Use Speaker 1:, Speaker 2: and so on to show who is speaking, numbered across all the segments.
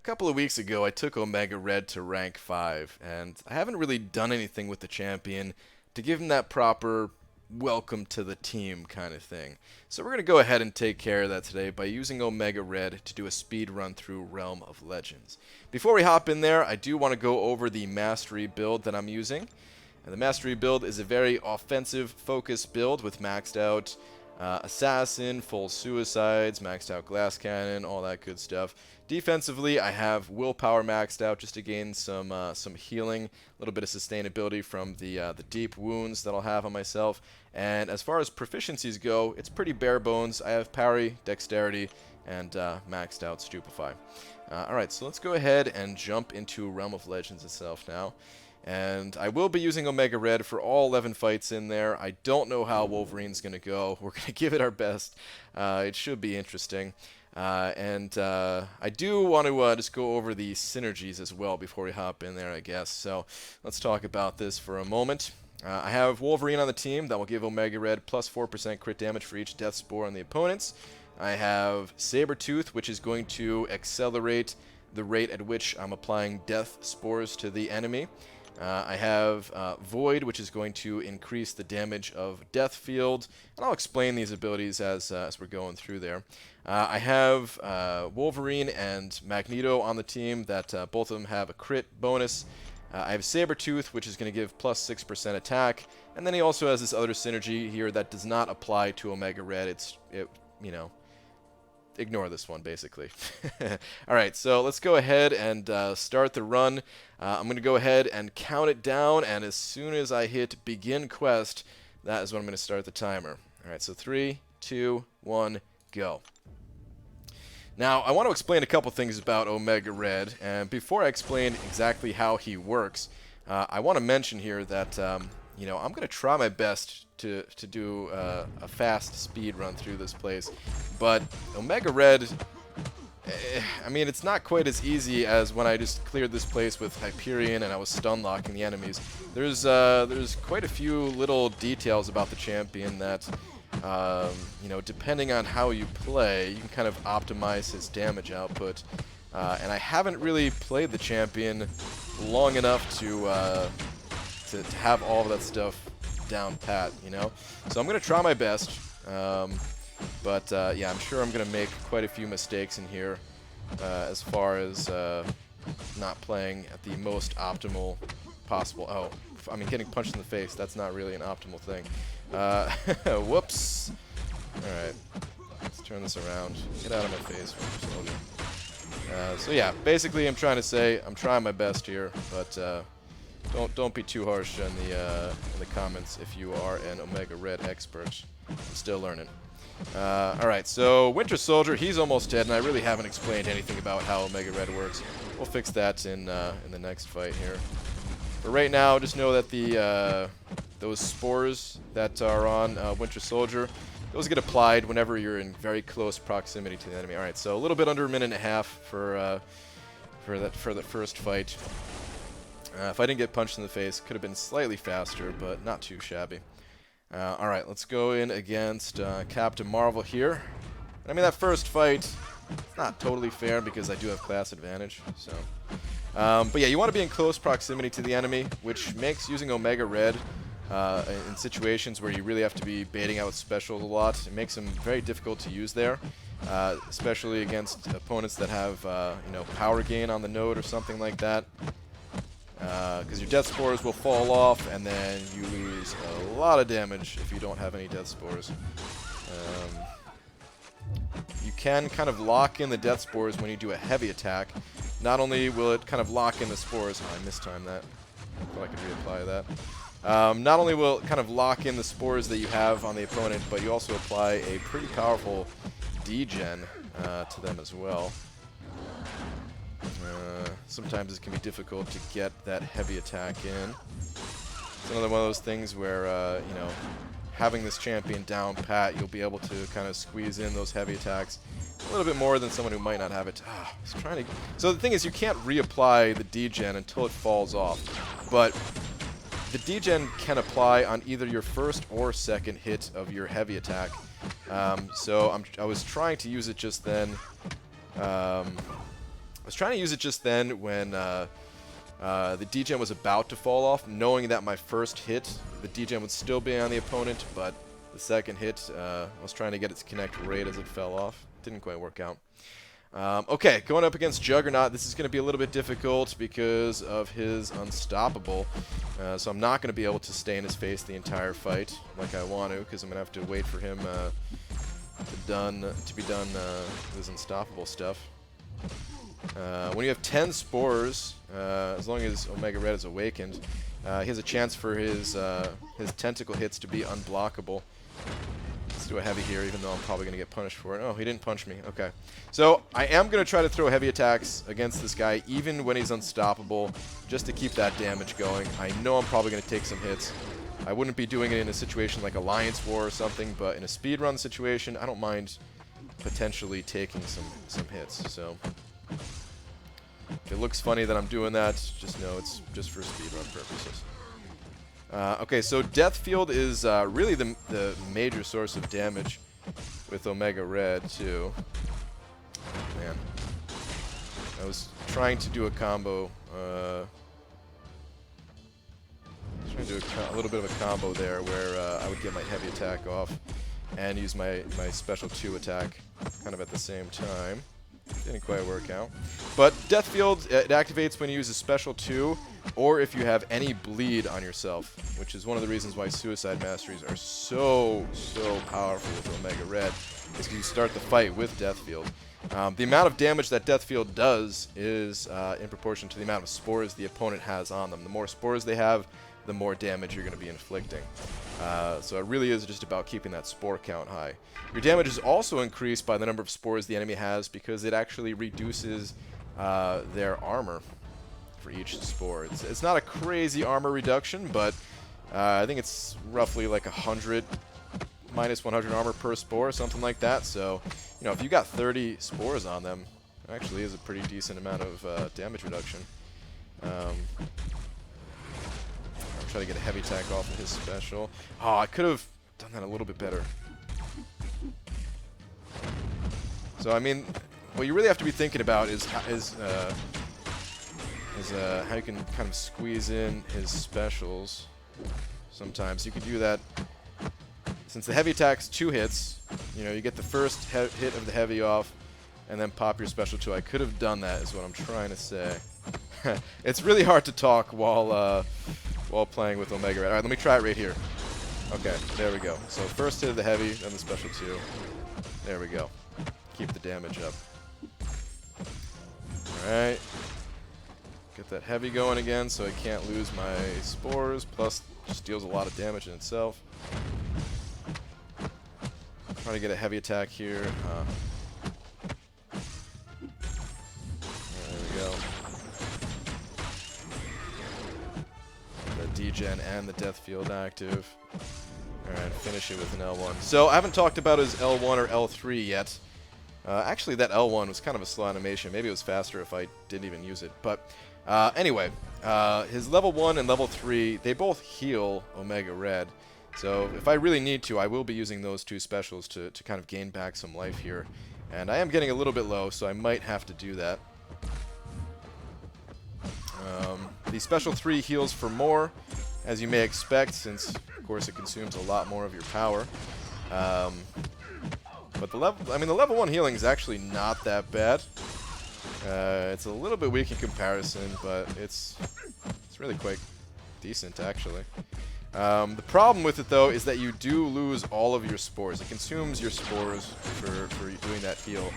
Speaker 1: couple of weeks ago, I took Omega Red to rank 5, and I haven't really done anything with the champion to give him that proper welcome to the team kind of thing. So we're going to go ahead and take care of that today by using Omega Red to do a speed run through Realm of Legends. Before we hop in there, I do want to go over the Mastery build that I'm using. And the Mastery build is a very offensive focused build with maxed out Assassin, full Suicides, maxed out Glass Cannon, all that good stuff. Defensively, I have Willpower maxed out just to gain some healing, a little bit of sustainability from the deep wounds that I'll have on myself. And as far as proficiencies go, it's pretty bare bones. I have Parry, Dexterity, and maxed out Stupefy. Alright, so let's go ahead and jump into Realm of Legends itself now. And I will be using Omega Red for all 11 fights in there. I don't know how Wolverine's going to go. We're going to give it our best. It should be interesting. I do want to just go over the synergies as well before we hop in there, I guess. So let's talk about this for a moment. I have Wolverine on the team that will give Omega Red plus 4% crit damage for each death spore on the opponents. I have Sabretooth, which is going to accelerate the rate at which I'm applying death spores to the enemy. I have Void, which is going to increase the damage of Death Field, and I'll explain these abilities as we're going through there. I have Wolverine and Magneto on the team that both of them have a crit bonus. I have Sabretooth, which is going to give plus 6% attack, and then he also has this other synergy here that does not apply to Omega Red. Ignore this one, basically. Alright, so let's go ahead and start the run. I'm going to go ahead and count it down, and as soon as I hit Begin Quest, that is when I'm going to start the timer. Alright, so 3, 2, 1, go. Now, I want to explain a couple things about Omega Red, and before I explain exactly how he works, I want to mention here that I'm going to try my best to do a fast speed run through this place, but Omega Red, I mean, it's not quite as easy as when I just cleared this place with Hyperion and I was stun locking the enemies. There's quite a few little details about the champion that, depending on how you play, you can kind of optimize his damage output. And I haven't really played the champion long enough to have all of that stuff down pat, So I'm going to try my best, yeah, I'm sure I'm going to make quite a few mistakes in here as far as not playing at the most optimal possible. Oh, I mean, getting punched in the face, that's not really an optimal thing. Whoops. Alright, let's turn this around. Get out of my face, soldier. So yeah, basically I'm trying to say I'm trying my best here, but don't be too harsh in the comments if you are an Omega Red expert. I'm still learning. Alright, so Winter Soldier, he's almost dead, and I really haven't explained anything about how Omega Red works. We'll fix that in the next fight here. But right now, just know that those spores that are on Winter Soldier, those get applied whenever you're in very close proximity to the enemy. Alright, so a little bit under a minute and a half for the first fight. If I didn't get punched in the face, could have been slightly faster, but not too shabby. Alright, let's go in against Captain Marvel here. And I mean, that first fight, it's not totally fair because I do have class advantage, so. But yeah, you want to be in close proximity to the enemy, which makes using Omega Red in situations where you really have to be baiting out with specials a lot, it makes them very difficult to use there, especially against opponents that have power gain on the node or something like that. Because your death spores will fall off, and then you lose a lot of damage if you don't have any death spores. You can kind of lock in the death spores when you do a heavy attack. Not only will it kind of lock in the spores, oh, I mistimed that. I thought I could reapply that. Not only will it kind of lock in the spores that you have on the opponent, but you also apply a pretty powerful degen to them as well. Sometimes it can be difficult to get that heavy attack in. It's another one of those things where, having this champion down pat, you'll be able to kind of squeeze in those heavy attacks a little bit more than someone who might not have it. So the thing is, you can't reapply the degen until it falls off, but the degen can apply on either your first or second hit of your heavy attack. So I was trying to use it just then. was trying to use it just then when the degen was about to fall off, knowing that my first hit, the degen would still be on the opponent, but the second hit, I was trying to get it to connect right as it fell off. Didn't quite work out. Okay, going up against Juggernaut, this is going to be a little bit difficult because of his Unstoppable. So I'm not going to be able to stay in his face the entire fight like I want to, because I'm going to have to wait for him to be done with his Unstoppable stuff. When you have 10 spores, as long as Omega Red is awakened, he has a chance for his tentacle hits to be unblockable. Let's do a heavy here, even though I'm probably going to get punished for it. Oh, he didn't punch me. Okay. So I am going to try to throw heavy attacks against this guy, even when he's unstoppable, just to keep that damage going. I know I'm probably going to take some hits. I wouldn't be doing it in a situation like Alliance War or something, but in a speedrun situation, I don't mind potentially taking some hits. So if it looks funny that I'm doing that, just know it's just for speedrun purposes. Okay, so Death Field is really the major source of damage with Omega Red, too. Oh, man. I was trying to do a combo. Trying to do a little bit of a combo there where I would get my heavy attack off and use my special 2 attack kind of at the same time. Didn't quite work out. But Death Field, it activates when you use a special 2, or if you have any bleed on yourself, which is one of the reasons why Suicide Masteries are so powerful with Omega Red, is because you start the fight with Death Field. The amount of damage that Death Field does is in proportion to the amount of spores the opponent has on them. The more spores they have, the more damage you're going to be inflicting. So it really is just about keeping that spore count high. Your damage is also increased by the number of spores the enemy has because it actually reduces their armor for each spore. It's not a crazy armor reduction, but I think it's roughly like 100, minus 100 armor per spore, something like that. So, you know, if you got 30 spores on them, it actually is a pretty decent amount of damage reduction. Try to get a heavy attack off of his special. Oh, I could have done that a little bit better. So, I mean, what you really have to be thinking about is how you can kind of squeeze in his specials. Sometimes you can do that. Since the heavy attack's 2 hits, you know, you get the first hit of the heavy off, and then pop your special 2. I could have done that, is what I'm trying to say. It's really hard to talk while playing with Omega Red. All right, let me try it right here. Okay, there we go. So first hit of the heavy, then the special 2. There we go. Keep the damage up. All right. Get that heavy going again so I can't lose my spores, plus just deals a lot of damage in itself. Trying to get a heavy attack here. There we go. The degen and the Death Field active. Alright, finish it with an L1. So I haven't talked about his L1 or L3 yet. Actually, that L1 was kind of a slow animation. Maybe it was faster if I didn't even use it. But anyway, his level 1 and level 3, they both heal Omega Red. So if I really need to, I will be using those 2 specials to kind of gain back some life here. And I am getting a little bit low, so I might have to do that. The special 3 heals for more, as you may expect, since, of course, it consumes a lot more of your power. But the level 1 healing is actually not that bad. It's a little bit weak in comparison, but it's really quite decent, actually. The problem with it, though, is that you do lose all of your spores. It consumes your spores for doing that heal.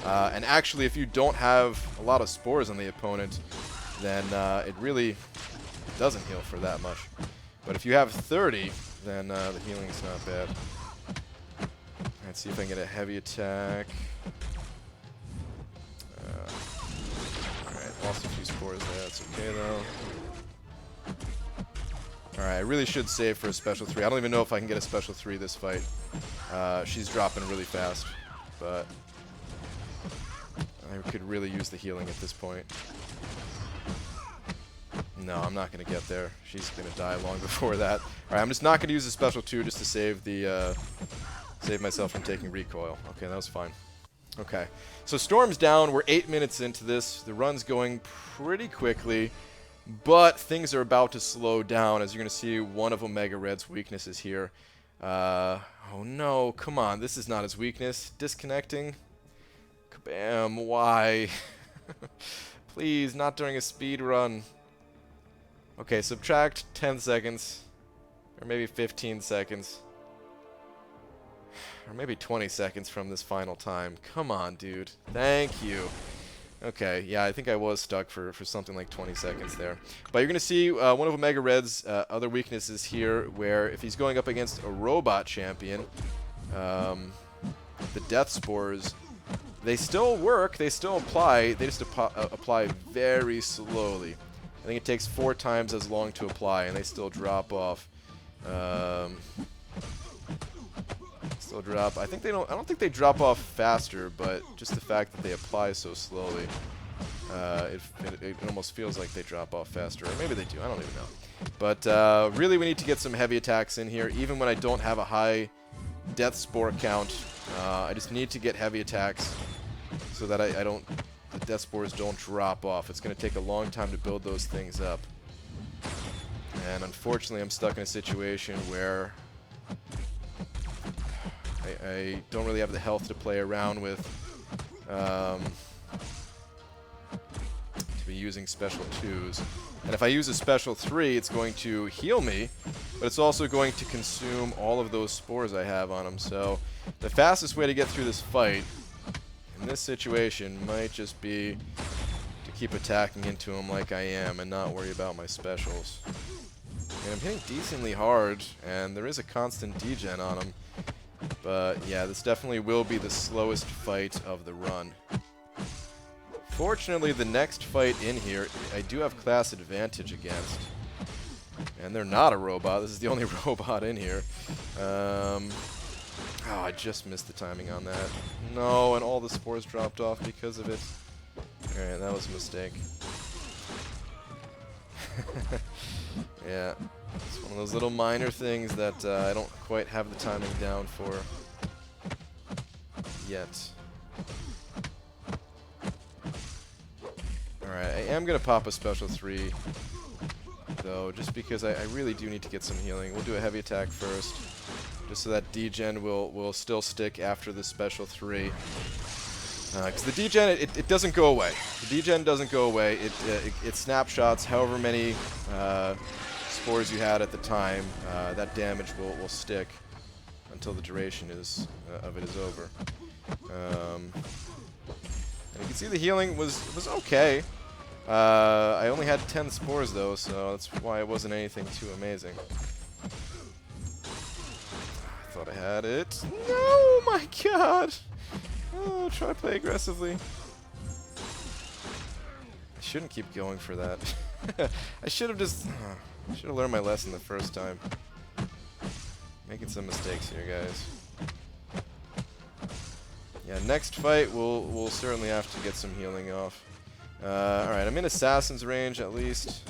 Speaker 1: And actually, if you don't have a lot of spores on the opponent, then it really doesn't heal for that much. But if you have 30, then the healing's not bad. Let's see if I can get a heavy attack. Alright, lost a few spores there. That's okay, though. Alright, I really should save for a special 3. I don't even know if I can get a special 3 this fight. She's dropping really fast, but I could really use the healing at this point. No, I'm not going to get there. She's going to die long before that. Alright, I'm just not going to use the special 2 just to save the save myself from taking recoil. Okay, that was fine. Okay, so Storm's down. We're 8 minutes into this. The run's going pretty quickly, but things are about to slow down, as you're going to see one of Omega Red's weaknesses here. Oh no, come on, this is not his weakness. Disconnecting. Kabam, why? Please, not during a speed run. Okay, subtract 10 seconds, or maybe 15 seconds. Or maybe 20 seconds from this final time. Come on, dude. Thank you. Okay, yeah, I think I was stuck for something like 20 seconds there. But you're going to see one of Omega Red's other weaknesses here, where if he's going up against a robot champion, the Death Spores, they still work, they still apply, they just apply very slowly. I think it takes 4 times as long to apply, and they still drop off. Still drop. I don't think they drop off faster, but just the fact that they apply so slowly, it almost feels like they drop off faster. Or maybe they do. I don't even know. But really, we need to get some heavy attacks in here. Even when I don't have a high Death Spore count, I just need to get heavy attacks so that the Death Spores don't drop off. It's going to take a long time to build those things up. And unfortunately, I'm stuck in a situation where I don't really have the health to play around with, to be using special 2s. And if I use a special 3, it's going to heal me, but it's also going to consume all of those spores I have on them. So the fastest way to get through this fight in this situation might just be to keep attacking into him like I am and not worry about my specials. And I'm hitting decently hard, and there is a constant degen on him. But yeah, this definitely will be the slowest fight of the run. Fortunately, the next fight in here, I do have class advantage against. And they're not a robot. This is the only robot in here. Oh, I just missed the timing on that. No, and all the spores dropped off because of it. Alright, that was a mistake. Yeah. It's one of those little minor things that I don't quite have the timing down for yet. Alright, I am going to pop a special 3, though, just because I really do need to get some healing. We'll do a heavy attack first, just so that degen will still stick after the special 3. Because the degen, it doesn't go away. The degen doesn't go away. It snapshots however many spores you had at the time. That damage will stick until the duration of it is over. And you can see the healing was okay. I only had 10 spores though, so that's why it wasn't anything too amazing. I thought I had it. No, my god! Oh, try to play aggressively. I shouldn't keep going for that. I should have just... I should have learned my lesson the first time. Making some mistakes here, guys. Yeah, next fight we'll certainly have to get some healing off. Alright, I'm in Assassin's range at least.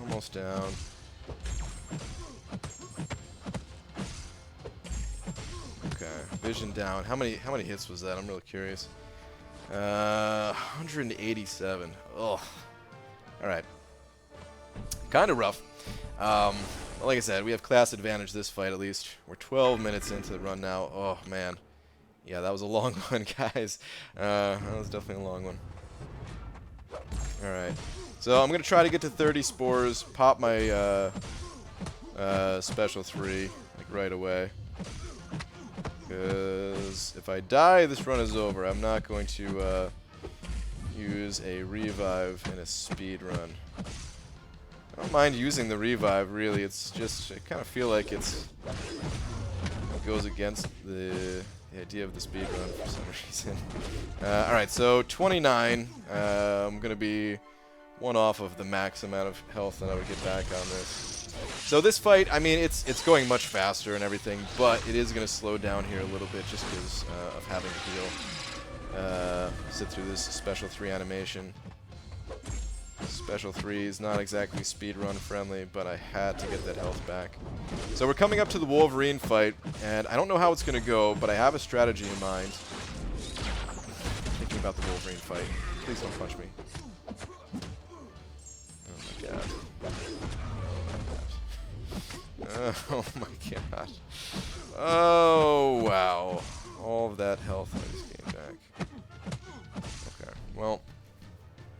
Speaker 1: Almost down. Okay, vision down. How many hits was that? I'm really curious. 187. Ugh. Alright. Kind of rough. Like I said, we have class advantage this fight at least. We're 12 minutes into the run now. Oh, man. Yeah, that was a long one, guys. That was definitely a long one. Alright. So I'm going to try to get to 30 spores, pop my special 3 like right away. Because if I die, this run is over. I'm not going to use a revive in a speed run. I don't mind using the revive, really. It's just, I kind of feel like it goes against the idea of the speed run for some reason. Alright, so 29. I'm going to be one off of the max amount of health that I would get back on this. So this fight, I mean, it's going much faster and everything, but it is going to slow down here a little bit just because of having to heal. sit through this special 3 animation. Special 3 is not exactly speedrun friendly, but I had to get that health back. So we're coming up to the Wolverine fight, and I don't know how it's going to go, but I have a strategy in mind. Thinking about the Wolverine fight. Please don't punch me. Oh my god. Oh my god. Oh wow. All of that health I just gained back. Okay, well,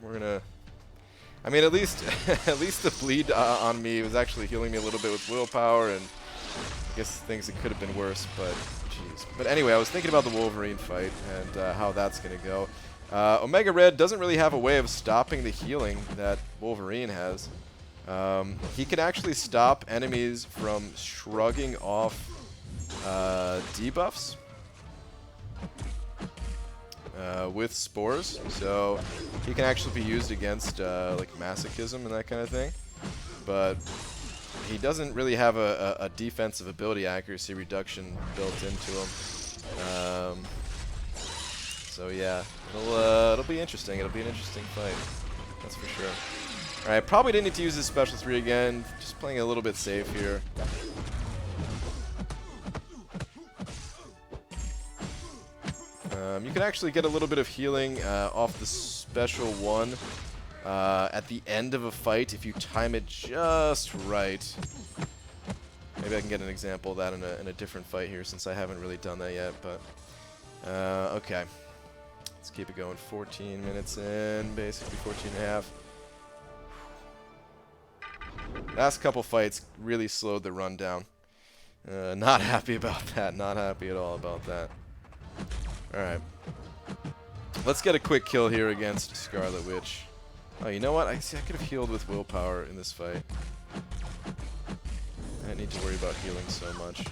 Speaker 1: we're gonna... I mean, at least the bleed on me was actually healing me a little bit with willpower, and I guess things that could have been worse, but jeez. But anyway, I was thinking about the Wolverine fight and how that's going to go. Omega Red doesn't really have a way of stopping the healing that Wolverine has. He can actually stop enemies from shrugging off debuffs with spores, so he can actually be used against like masochism and that kind of thing, but he doesn't really have a defensive ability accuracy reduction built into him. So yeah, it'll be interesting. It'll be an interesting fight, that's for sure. All right, probably didn't need to use this special 3 again. Just playing a little bit safe here. You can actually get a little bit of healing off the special 1 at the end of a fight if you time it just right. Maybe I can get an example of that in a different fight here, since I haven't really done that yet. But okay, let's keep it going. 14 minutes in, basically 14 and a half. Last couple fights really slowed the run down. Not happy about that. Not happy at all about that. Alright. Let's get a quick kill here against Scarlet Witch. Oh, you know what? I could have healed with willpower in this fight. I didn't need to worry about healing so much.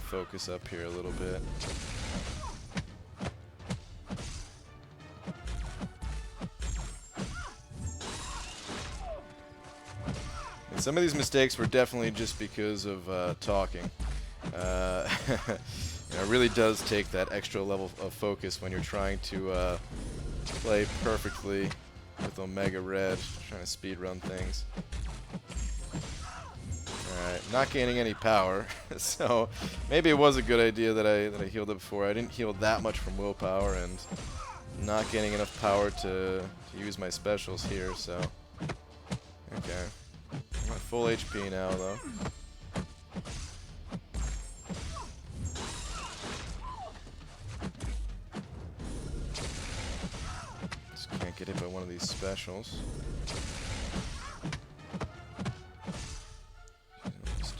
Speaker 1: Focus up here a little bit. And some of these mistakes were definitely just because of talking. You know, it really does take that extra level of focus when you're trying to play perfectly with Omega Red, trying to speedrun things. Alright, not gaining any power, so maybe it was a good idea that I healed up before. I didn't heal that much from willpower, and not gaining enough power to use my specials here, so... Okay. I'm at full HP now, though. Just can't get hit by one of these specials.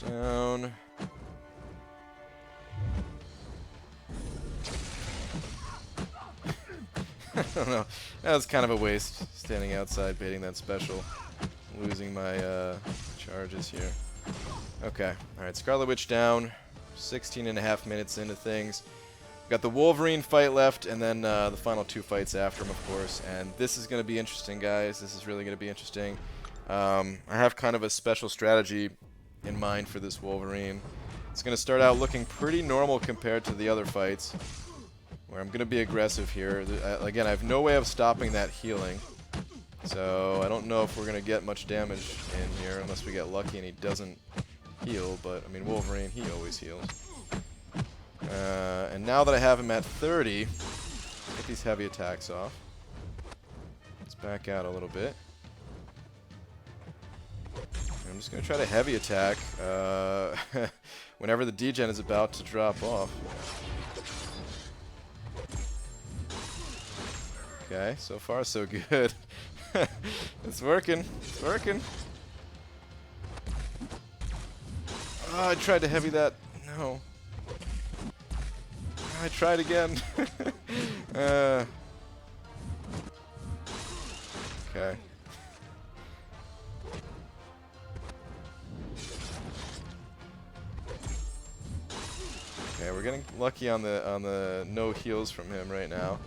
Speaker 1: Down. I don't know. That was kind of a waste, standing outside baiting that special. Losing my charges here. Okay. Alright, Scarlet Witch down. 16 and a half minutes into things. Got the Wolverine fight left, and then the final 2 fights after him, of course. And this is going to be interesting, guys. This is really going to be interesting. I have kind of a special strategy in mind for this Wolverine. It's going to start out looking pretty normal compared to the other fights, where I'm going to be aggressive here. Again, I have no way of stopping that healing, so I don't know if we're going to get much damage in here unless we get lucky and he doesn't heal, but I mean, Wolverine, he always heals. And now that I have him at 30, get these heavy attacks off. Let's back out a little bit. I'm just going to try to heavy attack whenever the degen is about to drop off. Okay, so far so good. It's working. It's working. Oh, I tried to heavy that. No. I tried again. Okay. Okay, we're getting lucky on the no heals from him right now.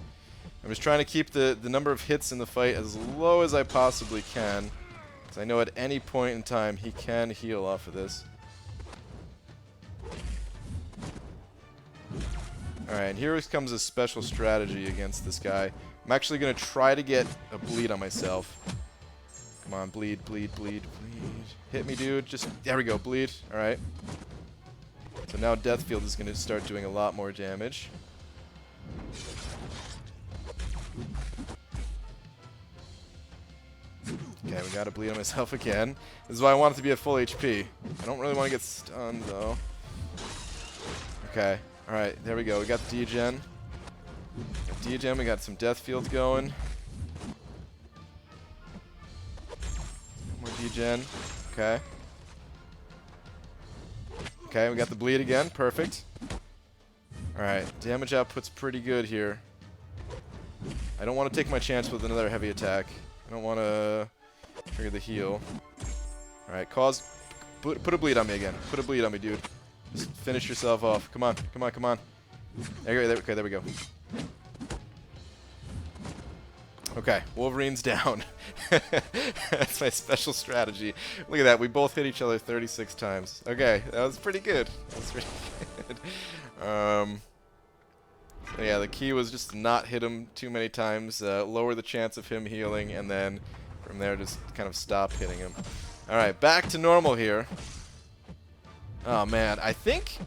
Speaker 1: I'm just trying to keep the number of hits in the fight as low as I possibly can 'Cause I know at any point in time he can heal off of this. Alright, and here comes a special strategy against this guy. I'm actually going to try to get a bleed on myself. Come on, bleed, bleed, bleed, bleed. Hit me, dude. Just, there we go, bleed. Alright. So now Deathfield is going to start doing a lot more damage. Okay, we gotta bleed on myself again. This is why I want it to be at full HP. I don't really want to get stunned, though. Okay. Alright, there we go. We got the degen. We got some death fields going. More degen. Okay. Okay, we got the bleed again. Perfect. Alright, damage output's pretty good here. I don't want to take my chance with another heavy attack. I don't want to trigger the heal. Alright, put a bleed on me again. Put a bleed on me, dude. Just finish yourself off. Come on, come on, come on. Okay, there we go. Okay, Wolverine's down. That's my special strategy. Look at that, we both hit each other 36 times. Okay, that was pretty good. That was pretty good. So yeah, the key was just to not hit him too many times, lower the chance of him healing, and then from there just kind of stop hitting him. Alright, back to normal here. Oh man, I think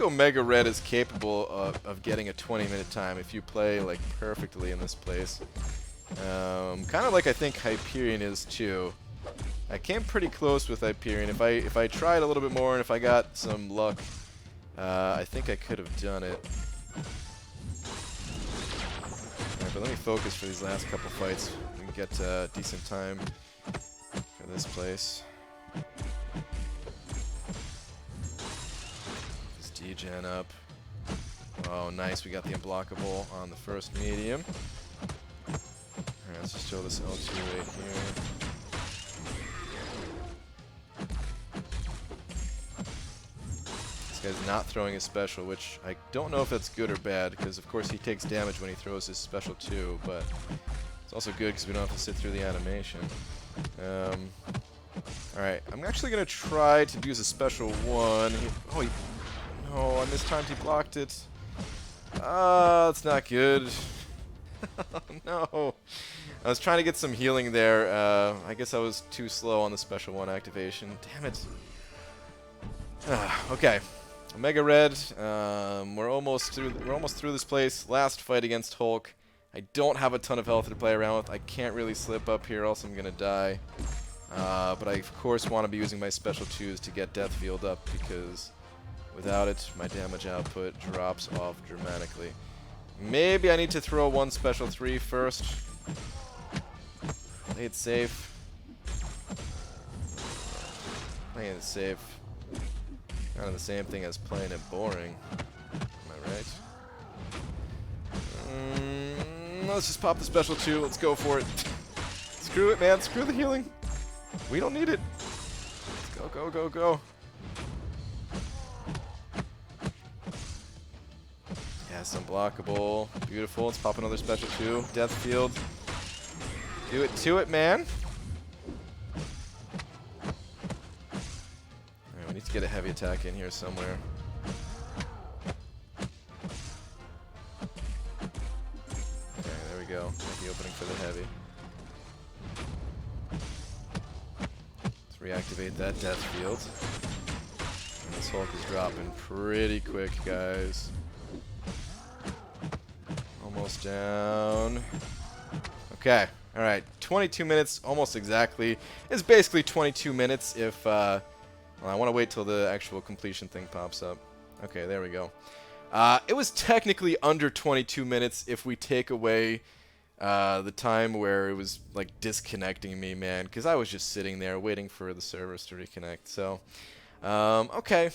Speaker 1: Omega Red is capable of getting a 20-minute time if you play like perfectly in this place. Kind of like I think Hyperion is too. I came pretty close with Hyperion. If I tried a little bit more and if I got some luck, I think I could have done it. Alright, but let me focus for these last couple fights. We can get decent time for this place. Degen up. Oh, nice. We got the unblockable on the first medium. Alright, let's just show this L2 right here. This guy's not throwing his special, which I don't know if that's good or bad, because of course he takes damage when he throws his special too, but it's also good because we don't have to sit through the animation. Alright, I'm actually going to try to use a special one. Oh, I mistimed, he blocked it. That's not good. Oh, no. I was trying to get some healing there. I guess I was too slow on the special one activation. Damn it. Okay. Omega Red. We're almost through this place. Last fight against Hulk. I don't have a ton of health to play around with. I can't really slip up here, else I'm gonna die. But I of course want to be using my special 2s to get Death Field up, because without it, my damage output drops off dramatically. Maybe I need to throw one special 3 first. Play it safe. Playing it safe. Kind of the same thing as playing it boring. Am I right? Let's just pop the special 2. Let's go for it. Screw it, man. Screw the healing. We don't need it. Let's go, go, go, go. Yes, unblockable. Beautiful. Let's pop another special 2. Death Field. Do it to it, man. Alright, we need to get a heavy attack in here somewhere. Okay, there we go. Got the opening for the heavy. Let's reactivate that Death Field. And this Hulk is dropping pretty quick, guys. Almost down. Okay. Alright. 22 minutes, almost exactly. It's basically 22 minutes if, well, I want to wait till the actual completion thing pops up. Okay, there we go. It was technically under 22 minutes if we take away the time where it was, like, disconnecting me, man. Because I was just sitting there waiting for the servers to reconnect. So, okay.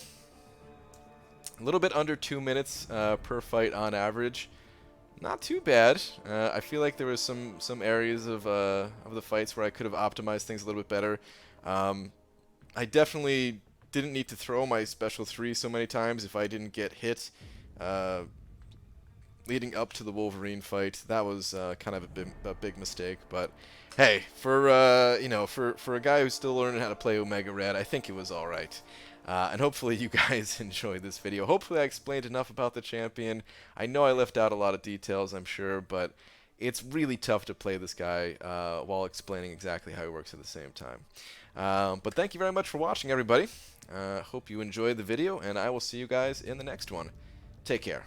Speaker 1: A little bit under 2 minutes per fight on average. Not too bad. I feel like there was some areas of the fights where I could have optimized things a little bit better. I definitely didn't need to throw my special 3 so many times if I didn't get hit. leading up to the Wolverine fight. That was kind of a big mistake, but hey, for for a guy who's still learning how to play Omega Red, I think it was all right. And hopefully you guys enjoyed this video. Hopefully I explained enough about the champion. I know I left out a lot of details, I'm sure, but it's really tough to play this guy while explaining exactly how he works at the same time. But thank you very much for watching, everybody. Hope you enjoyed the video, and I will see you guys in the next one. Take care.